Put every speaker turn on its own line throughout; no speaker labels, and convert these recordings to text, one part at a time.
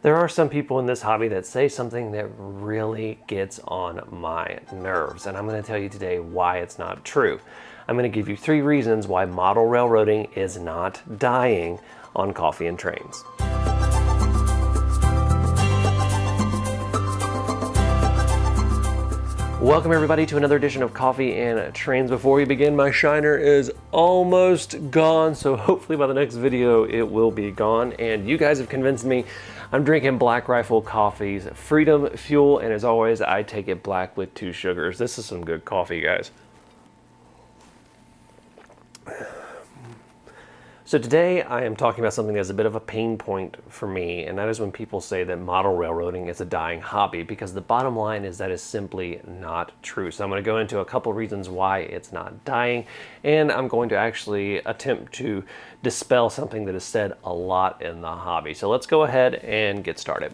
There are some people in this hobby that say something that really gets on my nerves, and I'm going to tell you today why it's not true. I'm going to give you 3 reasons why model railroading is not dying on coffee and trains. Welcome everybody to another edition of Coffee and Trains. Before we begin, my shiner is almost gone, so hopefully by the next video it will be gone. And you guys have convinced me. I'm drinking Black Rifle Coffee's Freedom Fuel, and as always, I take it black with 2 sugars. This is some good coffee, guys. So today I am talking about something that's a bit of a pain point for me, and that is when people say that model railroading is a dying hobby, because the bottom line is that is simply not true. So I'm going to go into a couple reasons why it's not dying, and I'm going to actually attempt to dispel something that is said a lot in the hobby. So let's go ahead and get started.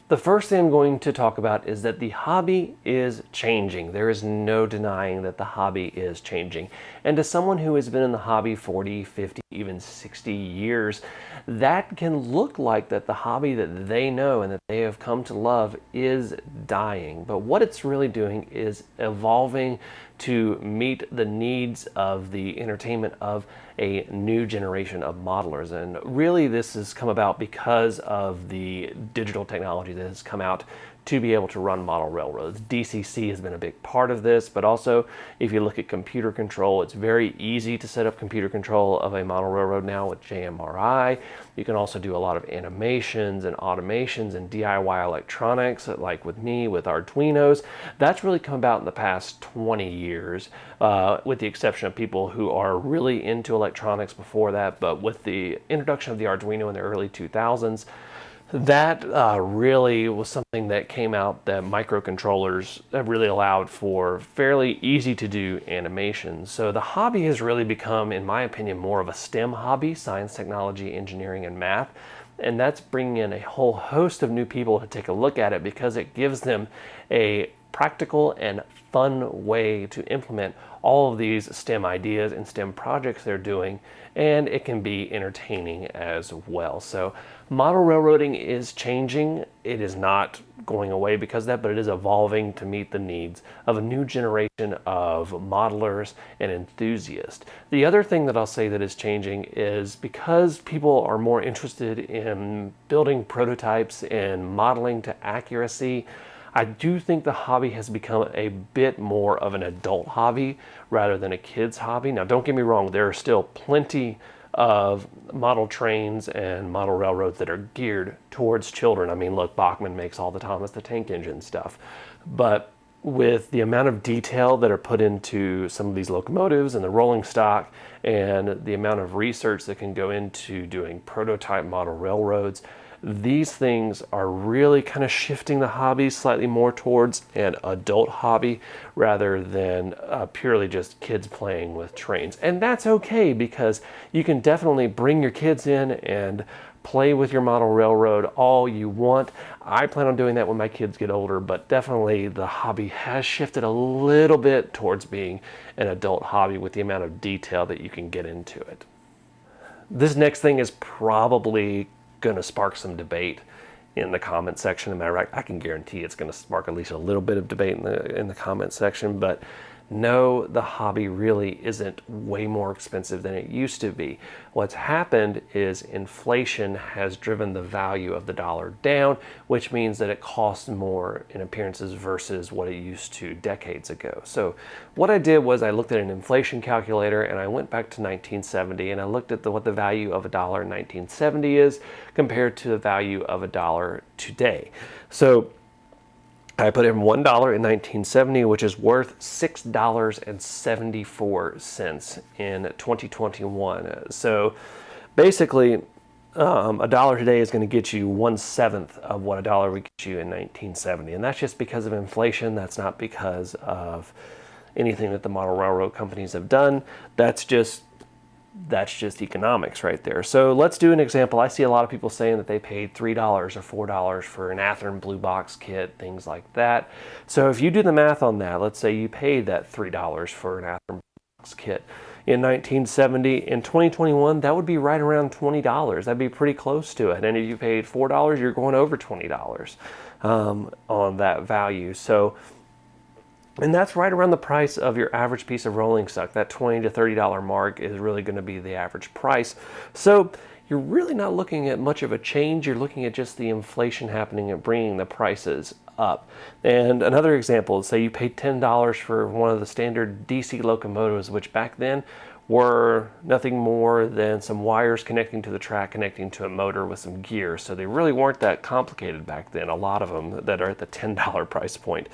The first thing I'm going to talk about is that the hobby is changing. There is no denying that the hobby is changing. And to someone who has been in the hobby 40, 50, even 60 years, that can look like that the hobby that they know and that they have come to love is dying. But what it's really doing is evolving to meet the needs of the entertainment of a new generation of modelers. And really this has come about because of the digital technology that has come out to be able to run model railroads. DCC has been a big part of this, but also if you look at computer control, it's very easy to set up computer control of a model railroad now with JMRI. You can also do a lot of animations and automations and DIY electronics, like with me, with Arduinos. That's really come about in the past 20 years, with the exception of people who are really into electronics before that. But with the introduction of the Arduino in the early 2000s, that really was something that came out that microcontrollers have really allowed for fairly easy to do animations. So the hobby has really become, in my opinion, more of a STEM hobby: science, technology, engineering, and math. And that's bringing in a whole host of new people to take a look at it, because it gives them a practical and fun way to implement all of these STEM ideas and STEM projects they're doing, and it can be entertaining as well. So model railroading is changing. It is not going away because of that, but it is evolving to meet the needs of a new generation of modelers and enthusiasts. The other thing that I'll say that is changing is because people are more interested in building prototypes and modeling to accuracy, I do think the hobby has become a bit more of an adult hobby rather than a kid's hobby. Now, don't get me wrong, there are still plenty of model trains and model railroads that are geared towards children. I mean, look, Bachmann makes all the Thomas the Tank Engine stuff. But with the amount of detail that are put into some of these locomotives and the rolling stock, and the amount of research that can go into doing prototype model railroads, these things are really kind of shifting the hobby slightly more towards an adult hobby rather than purely just kids playing with trains. And that's okay, because you can definitely bring your kids in and play with your model railroad all you want. I plan on doing that when my kids get older, but definitely the hobby has shifted a little bit towards being an adult hobby with the amount of detail that you can get into it. This next thing is probably going to spark some debate in the comment section. As a matter of fact, I can guarantee it's going to spark at least a little bit of debate in the comment section. But no, the hobby really isn't way more expensive than it used to be. What's happened is inflation has driven the value of the dollar down, which means that it costs more in appearances versus what it used to decades ago. So what I did was I looked at an inflation calculator, and I went back to 1970, and I looked at what the value of a dollar in 1970 is compared to the value of a dollar today. So I put in $1 in 1970, which is worth $6.74 in 2021. So basically, a dollar today is going to get you 1/7 of what a dollar would get you in 1970. And that's just because of inflation. That's not because of anything that the model railroad companies have done. That's just economics right there. So let's do an example. I see a lot of people saying that they paid $3 or $4 for an Athearn blue box kit, things like that. So if you do the math on that, let's say you paid that $3 for an Athearn blue box kit. in 1970. In 2021, that would be right around $20. That'd be pretty close to it. And if you paid $4, you're going over $20 on that value. So, and that's right around the price of your average piece of rolling stock. That $20 to $30 mark is really going to be the average price. So you're really not looking at much of a change. You're looking at just the inflation happening and bringing the prices up. And another example, say you paid $10 for one of the standard DC locomotives, which back then were nothing more than some wires connecting to the track, connecting to a motor with some gears. So they really weren't that complicated back then, a lot of them that are at the $10 price point.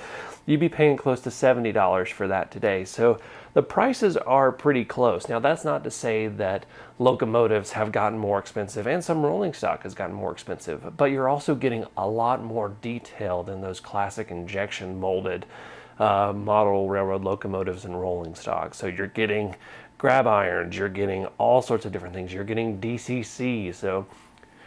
You'd be paying close to $70 for that today. So the prices are pretty close. Now that's not to say that locomotives have gotten more expensive and some rolling stock has gotten more expensive, but you're also getting a lot more detail than those classic injection molded model railroad locomotives and rolling stock. So you're getting grab irons, you're getting all sorts of different things. You're getting DCC. So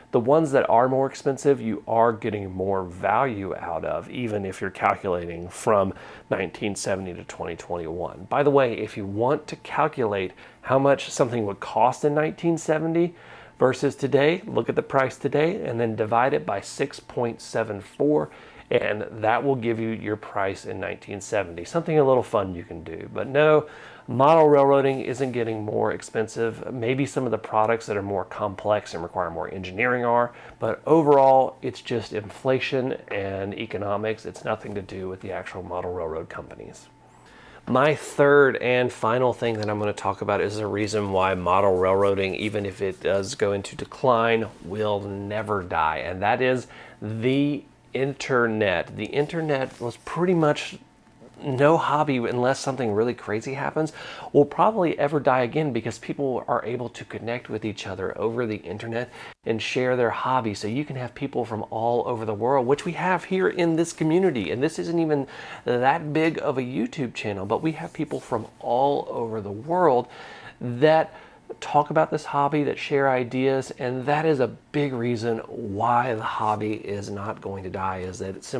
the ones that are more expensive, you are getting more value out of, even if you're calculating from 1970 to 2021. By the way, if you want to calculate how much something would cost in 1970 versus today, look at the price today and then divide it by 6.74. And that will give you your price in 1970. Something a little fun you can do. But no, model railroading isn't getting more expensive. Maybe some of the products that are more complex and require more engineering are, but overall, it's just inflation and economics. It's nothing to do with the actual model railroad companies. My third and final thing that I'm going to talk about is the reason why model railroading, even if it does go into decline, will never die. And that is the internet. The internet was pretty much no hobby unless something really crazy happens, will probably ever die again because people are able to connect with each other over the internet and share their hobby. So you can have people from all over the world, which we have here in this community. And this isn't even that big of a YouTube channel, but we have people from all over the world that talk about this hobby, that share ideas, and that is a big reason why the hobby is not going to die, is that it's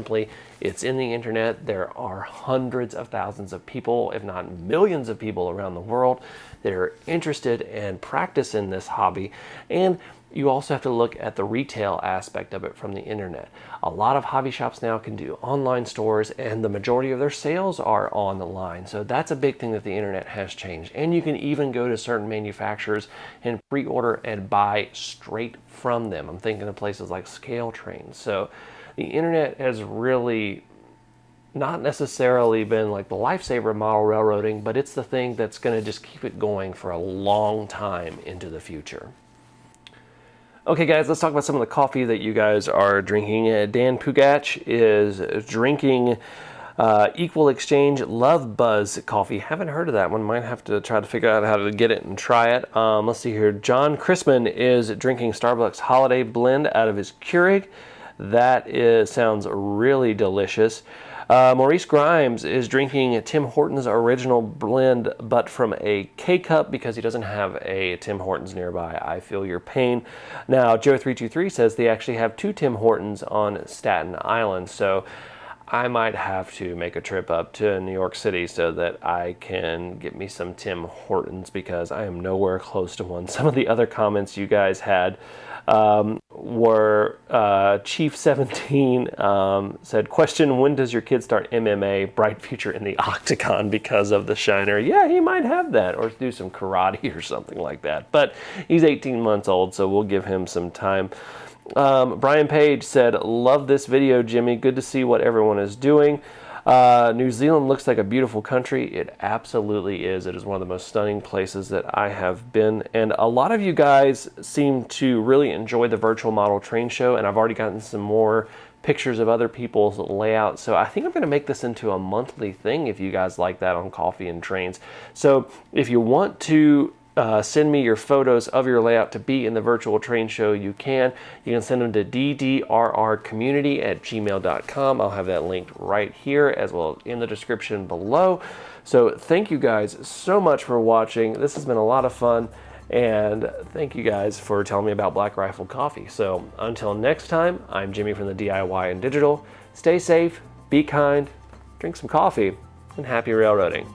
in the internet. There are hundreds of thousands of people, if not millions of people around the world that are interested and practice in this hobby. And you also have to look at the retail aspect of it from the internet. A lot of hobby shops now can do online stores, and the majority of their sales are on the line. So that's a big thing that the internet has changed. And you can even go to certain manufacturers and pre-order and buy straight from them. I'm thinking of places like Scale Train. So the internet has really not necessarily been like the lifesaver of model railroading, but it's the thing that's going to just keep it going for a long time into the future. Okay guys, let's talk about some of the coffee that you guys are drinking. Dan Pugach is drinking Equal Exchange Love Buzz coffee. Haven't heard of that one. Might have to try to figure out how to get it and try it. Let's see here. John Chrisman is drinking Starbucks Holiday Blend out of his Keurig. That sounds really delicious. Maurice Grimes is drinking Tim Hortons Original Blend, but from a K-Cup because he doesn't have a Tim Hortons nearby. I feel your pain. Now, Joe323 says they actually have 2 Tim Hortons on Staten Island, so I might have to make a trip up to New York City so that I can get me some Tim Hortons because I am nowhere close to one. Some of the other comments you guys had were Chief17 said, question, when does your kid start MMA? Bright future in the octagon because of the shiner. Yeah, he might have that, or do some karate or something like that. But he's 18 months old, so we'll give him some time. Brian Page said, love this video, Jimmy. Good to see what everyone is doing. New Zealand looks like a beautiful country. It absolutely is. It is one of the most stunning places that I have been. And a lot of you guys seem to really enjoy the virtual model train show. And I've already gotten some more pictures of other people's layouts. So I think I'm going to make this into a monthly thing if you guys like that on Coffee and Trains. So if you want to send me your photos of your layout to be in the virtual train show, you can. You can send them to ddrrcommunity@gmail.com. I'll have that linked right here as well as in the description below. So thank you guys so much for watching. This has been a lot of fun, and thank you guys for telling me about Black Rifle Coffee. So until next time, I'm Jimmy from the DIY and Digital. Stay safe, be kind, drink some coffee, and happy railroading.